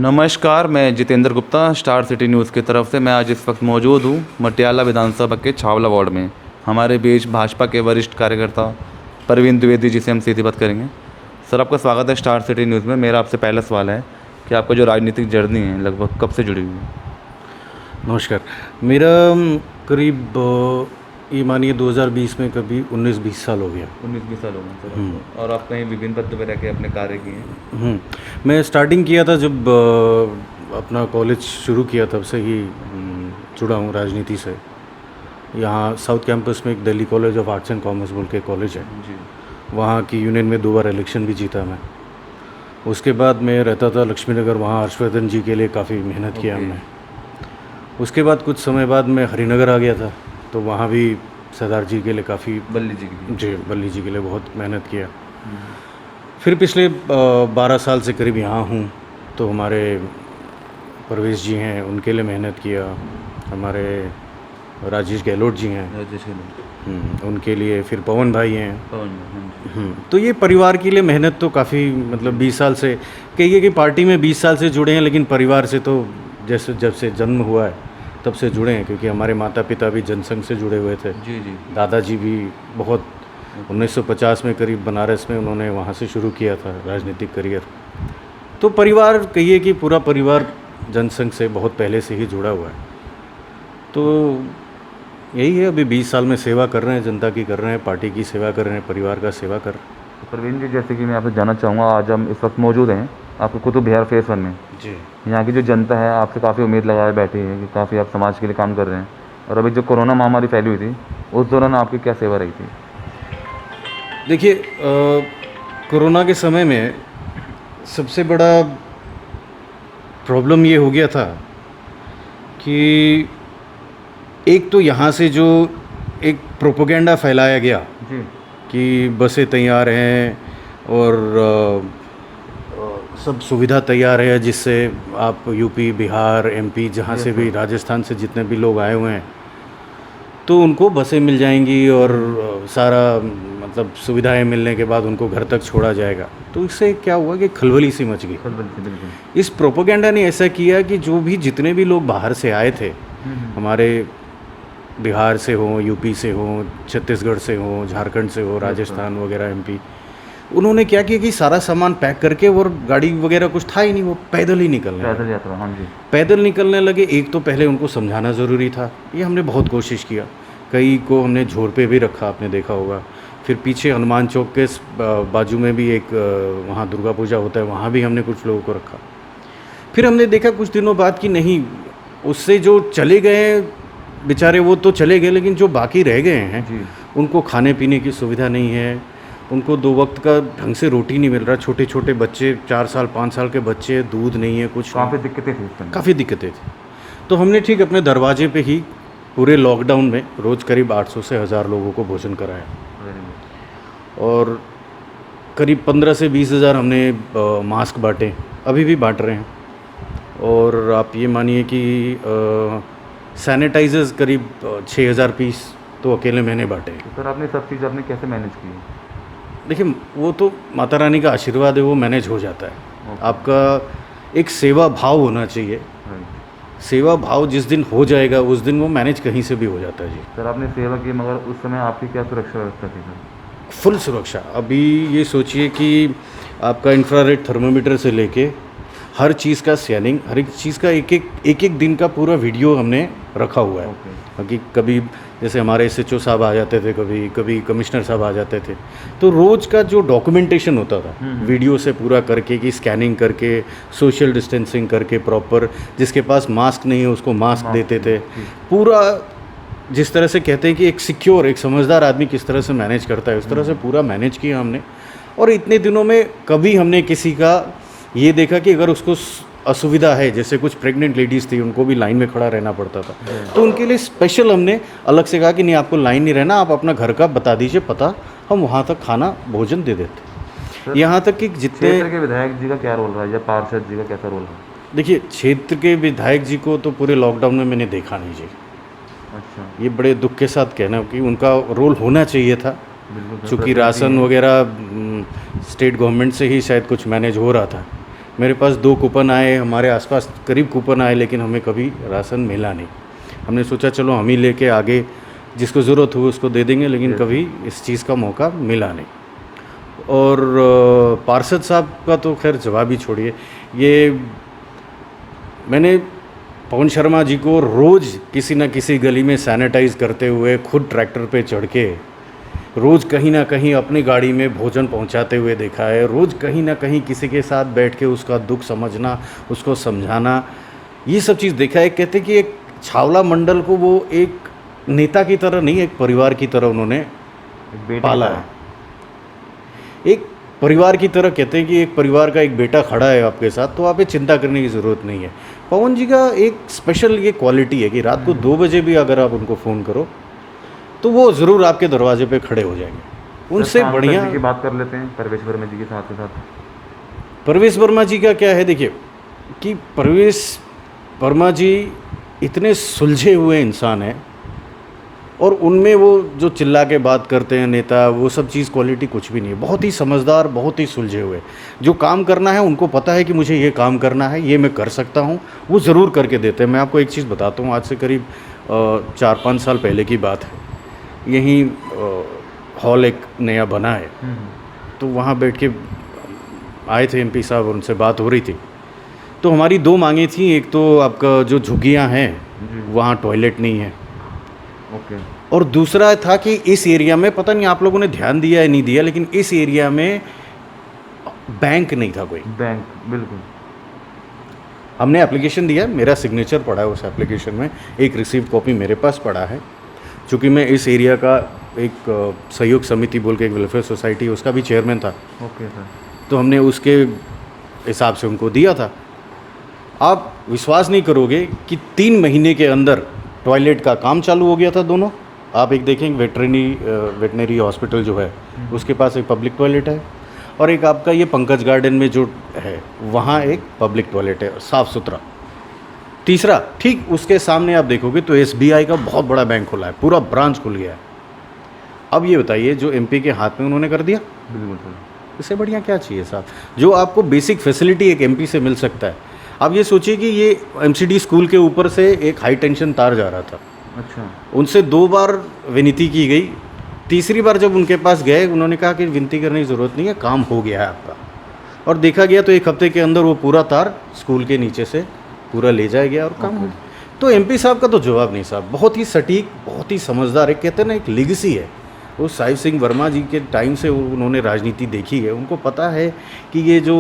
नमस्कार, मैं Jitendra Gupta star city news की तरफ से। मैं आज इस वक्त मौजूद हूँ मटियाला विधानसभा के छावला वार्ड में। हमारे बीच भाजपा के वरिष्ठ कार्यकर्ता प्रवीण द्विवेदी जी से हम सीधी बात करेंगे। सर, आपका स्वागत है स्टार सिटी न्यूज़ में। मेरा आपसे पहला सवाल है कि आपका जो राजनीतिक जर्नी है लगभग कब से जुड़ी हुई है? नमस्कार। मेरा करीब ये मानिए 2020 में कभी 19-20 साल हो गया। 19-20 साल हो गए सर आपको। और आप कहीं विभिन्न पद पर रह के अपने कार्य किए हैं? मैं स्टार्टिंग किया था जब अपना कॉलेज शुरू किया, तब से ही जुड़ा हूँ राजनीति से। यहाँ साउथ कैंपस में एक Delhi college of arts and commerce बोल के कॉलेज है जी। वहाँ की यूनियन में 2 बार इलेक्शन भी जीता मैं। उसके बाद मैं रहता था लक्ष्मी नगर, वहाँ हर्षवर्धन जी के लिए काफ़ी मेहनत किया हमने। उसके बाद कुछ समय बाद मैं हरिनगर आ गया था, तो वहाँ भी सरदार जी के लिए काफ़ी बल्ली जी के लिए बहुत मेहनत किया। फिर पिछले 12 साल से करीब यहाँ हूँ, तो हमारे परवेश जी हैं, उनके लिए मेहनत किया। हमारे राजेश गहलोत जी हैं, उनके लिए। फिर पवन भाई हैं। तो ये परिवार के लिए मेहनत तो काफ़ी, मतलब 20 साल से कहिए कि पार्टी में 20 साल से जुड़े हैं, लेकिन परिवार से तो जैसे जब से जन्म हुआ है तब से जुड़े हैं, क्योंकि हमारे माता पिता भी जनसंघ से जुड़े हुए थे। जी। दादाजी भी बहुत 1950 में करीब बनारस में उन्होंने वहाँ से शुरू किया था राजनीतिक करियर। तो परिवार कहिए कि पूरा परिवार जनसंघ से बहुत पहले से ही जुड़ा हुआ है। तो यही है, अभी 20 साल में सेवा कर रहे हैं, जनता की कर रहे हैं, पार्टी की सेवा कर रहे हैं, परिवार का सेवा कर रहे हैं। तो प्रवीण जी, जैसे कि मैं आपसे जानना चाहूँगा, आज हम इस वक्त मौजूद हैं आपके कुतुब बिहार फेस 1 में। जी। यहाँ की जो जनता है आपसे काफ़ी उम्मीद लगाए बैठी है कि काफ़ी आप समाज के लिए काम कर रहे हैं। और अभी जो कोरोना महामारी फैली हुई थी, उस दौरान आपकी क्या सेवा रही थी? देखिए, कोरोना के समय में सबसे बड़ा प्रॉब्लम ये हो गया था कि एक तो यहाँ से जो एक प्रोपेगेंडा फैलाया गया जी। कि बसें तैयार हैं और सब सुविधा तैयार है, जिससे आप यूपी, बिहार, एमपी, जहाँ से भी, राजस्थान से जितने भी लोग आए हुए हैं, तो उनको बसें मिल जाएंगी और सारा मतलब सुविधाएं मिलने के बाद उनको घर तक छोड़ा जाएगा। तो इससे क्या हुआ कि खलबली सी मच गई। बिल्कुल। इस प्रोपेगेंडा ने ऐसा किया कि जो भी जितने भी लोग बाहर से आए थे, हमारे बिहार से हो, यूपी से हो, छत्तीसगढ़ से हो, झारखंड से हो, राजस्थान वगैरह, एमपी, उन्होंने क्या किया कि सारा सामान पैक करके, और गाड़ी वगैरह कुछ था ही नहीं, वो पैदल ही निकलने लगे। पैदल यात्रा, हाँ जी। पैदल निकलने लगे। एक तो पहले उनको समझाना ज़रूरी था, ये हमने बहुत कोशिश किया। कई को हमने झोर पे भी रखा, आपने देखा होगा। फिर पीछे हनुमान चौक के बाजू में भी एक वहाँ दुर्गा पूजा होता है, वहाँ भी हमने कुछ लोगों को रखा। फिर हमने देखा कुछ दिनों बाद कि नहीं, उससे जो चले गए बेचारे वो तो चले गए, लेकिन जो बाकी रह गए हैं उनको खाने पीने की सुविधा नहीं है, उनको 2 वक्त का ढंग से रोटी नहीं मिल रहा। छोटे छोटे बच्चे, 4 साल 5 साल के बच्चे, दूध नहीं है, कुछ काफ़ी दिक्कतें थी। काफ़ी दिक्कतें थी। तो हमने ठीक अपने दरवाजे पे ही पूरे लॉकडाउन में रोज़ करीब 800 से 1000 लोगों को भोजन कराया, और करीब 15 से 20 हज़ार हमने मास्क बांटे, अभी भी बांट रहे हैं। और आप ये मानिए कि सैनिटाइजर्स करीब 6000 पीस तो अकेले मैंने बांटे। सर, आपने सब चीज़ आपने कैसे मैनेज की? देखिए, वो तो माता रानी का आशीर्वाद है, वो मैनेज हो जाता है। आपका एक सेवा भाव होना चाहिए। सेवा भाव जिस दिन हो जाएगा, उस दिन वो मैनेज कहीं से भी हो जाता है। जी सर, आपने सेवा की, मगर उस समय आपकी क्या सुरक्षा व्यवस्था थी सर? फुल सुरक्षा। अभी ये सोचिए कि आपका इंफ्रारेड थर्मोमीटर से लेके हर चीज़ का स्कैनिंग, हर एक चीज़ का एक एक दिन का पूरा वीडियो हमने रखा हुआ है। क्योंकि कभी जैसे हमारे SHO साहब आ जाते थे, कभी कमिश्नर साहब आ जाते थे, तो रोज़ का जो डॉक्यूमेंटेशन होता था वीडियो से पूरा करके, कि स्कैनिंग करके, सोशल डिस्टेंसिंग करके प्रॉपर, जिसके पास मास्क नहीं है उसको मास्क देते थे। पूरा जिस तरह से कहते हैं कि एक सिक्योर, एक समझदार आदमी किस तरह से मैनेज करता है, उस तरह से पूरा मैनेज किया हमने। और इतने दिनों में कभी हमने किसी का ये देखा कि अगर उसको असुविधा है, जैसे कुछ प्रेग्नेंट लेडीज़ थी, उनको भी लाइन में खड़ा रहना पड़ता था, तो उनके लिए स्पेशल हमने अलग से कहा कि नहीं, आपको लाइन नहीं रहना, आप अपना घर का बता दीजिए पता, हम वहाँ तक खाना भोजन दे देते। यहाँ तक कि जितने क्षेत्र के विधायक जी का क्या रोल रहा है, या पार्षद जी का कैसा रोल है? देखिए, क्षेत्र के विधायक जी को तो पूरे लॉकडाउन में मैंने देखा नहीं जी। अच्छा। ये बड़े दुख के साथ कहना कि उनका रोल होना चाहिए था, चूँकि राशन वगैरह स्टेट गवर्नमेंट से ही शायद कुछ मैनेज हो रहा था, मेरे पास 2 कूपन आए, हमारे आसपास करीब कूपन आए, लेकिन हमें कभी राशन मिला नहीं। हमने सोचा चलो हम ही लेके आगे जिसको ज़रूरत हो उसको दे देंगे, लेकिन कभी इस चीज़ का मौका मिला नहीं। और पार्षद साहब का तो खैर जवाब ही छोड़िए। ये मैंने पवन शर्मा जी को रोज़ किसी न किसी गली में सैनिटाइज़ करते हुए खुद ट्रैक्टर पे चढ़ के रोज़ कहीं ना कहीं अपनी गाड़ी में भोजन पहुंचाते हुए देखा है। रोज़ कहीं ना कहीं किसी के साथ बैठ के उसका दुख समझना, उसको समझाना, ये सब चीज़ देखा है। कहते कि एक छावला मंडल को वो एक नेता की तरह नहीं, एक परिवार की तरह उन्होंने पाला है। एक परिवार की तरह कहते हैं कि एक परिवार का एक बेटा खड़ा है आपके साथ, तो आप ये चिंता करने की ज़रूरत नहीं है। पवन जी का एक स्पेशल ये क्वालिटी है कि रात को 2 बजे भी अगर आप उनको फ़ोन करो तो वो ज़रूर आपके दरवाजे पे खड़े हो जाएंगे। उनसे बढ़िया की बात कर लेते हैं परवेश वर्मा जी के साथ साथ। परवेश वर्मा जी का क्या है, देखिए कि परवेश वर्मा जी इतने सुलझे हुए इंसान हैं, और उनमें वो जो चिल्ला के बात करते हैं नेता, वो सब चीज़ क्वालिटी कुछ भी नहीं है। बहुत ही समझदार, बहुत ही सुलझे हुए। जो काम करना है उनको पता है कि मुझे ये काम करना है, ये मैं कर सकता हूँ, वो ज़रूर करके देते हैं। मैं आपको एक चीज़ बताता हूँ, आज से करीब 4-5 साल पहले की बात है। यहीं हॉल एक नया बना है, तो वहाँ बैठ के आए थे एमपी साहब, उनसे बात हो रही थी। तो हमारी 2 मांगें थी। एक तो आपका जो झुग्गियाँ हैं वहाँ टॉयलेट नहीं है, ओके। और दूसरा था कि इस एरिया में, पता नहीं आप लोगों ने ध्यान दिया या नहीं दिया, लेकिन इस एरिया में बैंक नहीं था कोई। बैंक, बिल्कुल। हमने एप्लीकेशन दिया, मेरा सिग्नेचर पड़ा है उस एप्लीकेशन में, एक रिसीव कॉपी मेरे पास पड़ा है। चूँकि मैं इस एरिया का एक सहयोग समिति बोल के एक वेलफेयर सोसाइटी, उसका भी चेयरमैन था, ओके सर। तो हमने उसके हिसाब से उनको दिया था। आप विश्वास नहीं करोगे कि 3 महीने के अंदर टॉयलेट का काम चालू हो गया था दोनों। आप एक देखेंगे वेटनरी हॉस्पिटल जो है उसके पास एक पब्लिक टॉयलेट है, और एक आपका ये पंकज गार्डन में जो है वहाँ एक पब्लिक टॉयलेट है, साफ़ सुथरा। तीसरा, ठीक उसके सामने आप देखोगे तो SBI का बहुत बड़ा बैंक खुला है, पूरा ब्रांच खुल गया है। अब ये बताइए, जो MP के हाथ में उन्होंने कर दिया, बिल्कुल सर। इससे बढ़िया क्या चाहिए साहब? जो आपको बेसिक फैसिलिटी एक MP से मिल सकता है। आप ये सोचिए कि ये MCD स्कूल के ऊपर से एक हाई टेंशन तार जा रहा था। अच्छा। उनसे 2 बार विनती की गई। तीसरी बार जब उनके पास गए, उन्होंने कहा कि विनती करने की ज़रूरत नहीं है, काम हो गया है आपका। और देखा गया तो 1 हफ्ते के अंदर वो पूरा तार स्कूल के नीचे से पूरा ले जाया गया और काम हो गया। तो MP साहब का तो जवाब नहीं साहब, बहुत ही सटीक, बहुत ही समझदार है। कहते हैं ना, एक लेगेसी है। वो साहिब सिंह वर्मा जी के टाइम से उन्होंने राजनीति देखी है, उनको पता है कि ये जो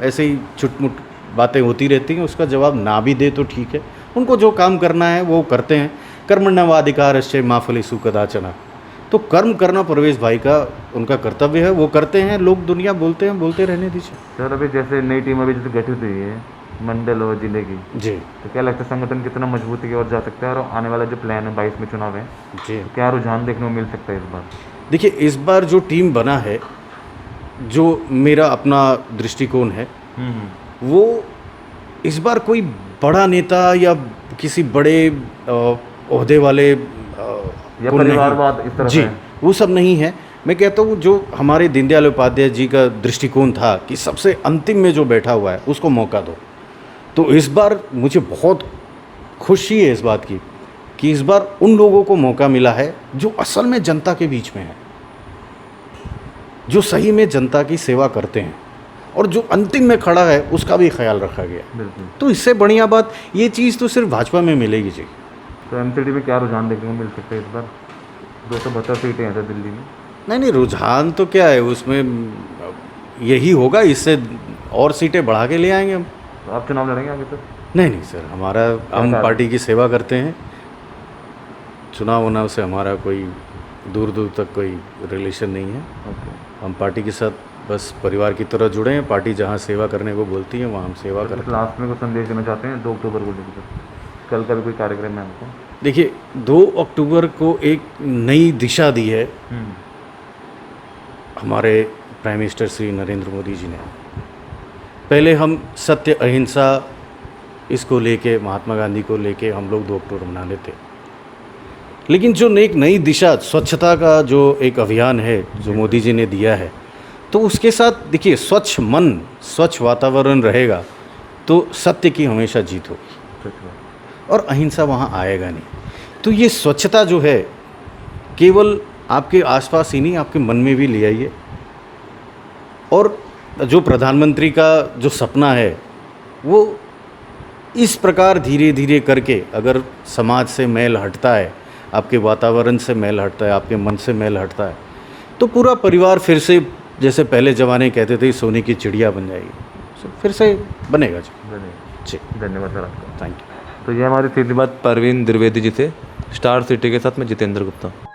ऐसे ही छुटमुट बातें होती रहती हैं, उसका जवाब ना भी दे तो ठीक है। उनको जो काम करना है वो करते हैं। कर्मण्येवाधिकारस्ते मा फलेषु कदाचन। तो कर्म करना परवेश भाई का, उनका कर्तव्य है, वो करते हैं। लोग दुनिया बोलते हैं, बोलते रहने दीजिए। सर अभी जैसे नई टीम अभी जैसे गठित हुई है मंडल और जिले की, जी तो क्या लगता है संगठन कितना मजबूती की ओर जा सकता है, और आने वाला जो प्लान है 22 में चुनाव है, जी तो क्या रुझान देखने को मिल सकता है इस बार? देखिए, इस बार जो टीम बना है, जो मेरा अपना दृष्टिकोण है, वो इस बार कोई बड़ा नेता या किसी बड़े ओहदे वाले या परिवारवाद इस तरह जी, से? वो सब नहीं है। मैं कहता हूँ जो हमारे दीनदयाल उपाध्याय जी का दृष्टिकोण था कि सबसे अंतिम में जो बैठा हुआ है उसको मौका दो। तो इस बार मुझे बहुत खुशी है इस बात की कि इस बार उन लोगों को मौका मिला है जो असल में जनता के बीच में है, जो सही में जनता की सेवा करते हैं, और जो अंतिम में खड़ा है उसका भी ख्याल रखा गया। बिल्कुल। तो इससे बढ़िया बात ये चीज़ तो सिर्फ भाजपा में मिलेगी जी। तो MCD में क्या रुझान देखने को मिल सकता है इस बार? 272 सीटें हैं सर दिल्ली में। नहीं, रुझान तो क्या है, उसमें यही होगा, इससे और सीटें बढ़ा के ले आएंगे हम। तो आप चुनाव लड़ेंगे आगे सर? नहीं सर, हम पार्टी की सेवा करते हैं। चुनाव उनाव से हमारा कोई दूर दूर तक कोई रिलेशन नहीं है। ओके। हम पार्टी के साथ बस परिवार की तरह जुड़े हैं। पार्टी जहाँ सेवा करने को बोलती है वहाँ हम सेवा करते हैं। लास्ट में कुछ संदेश देना चाहते हैं 2 अक्टूबर को लेकर? कल का भी कोई कार्यक्रम है हमको? देखिए, 2 अक्टूबर को एक नई दिशा दी है हमारे प्राइम मिनिस्टर श्री नरेंद्र मोदी जी ने। पहले हम सत्य अहिंसा इसको लेके, महात्मा गांधी को लेके हम लोग 2 अक्टूबर मना लेते, लेकिन जो एक नई दिशा, स्वच्छता का जो एक अभियान है जो मोदी जी ने दिया है, तो उसके साथ देखिए स्वच्छ मन, स्वच्छ वातावरण रहेगा तो सत्य की हमेशा जीत होगी और अहिंसा वहाँ आएगा नहीं। तो ये स्वच्छता जो है केवल आपके आसपास ही नहीं, आपके मन में भी ले आइए। और जो प्रधानमंत्री का जो सपना है वो इस प्रकार धीरे धीरे करके अगर समाज से मैल हटता है, आपके वातावरण से मैल हटता है, आपके मन से मैल हटता है, तो पूरा परिवार फिर से जैसे पहले ज़माने कहते थे सोने की चिड़िया बन जाएगी, फिर से बनेगा जी। धन्यवाद सर आपका। Thank you. तो ये हमारी सीधी बात परवीन द्विवेदी जी से, स्टार सिटी के साथ में जितेंद्र गुप्ता।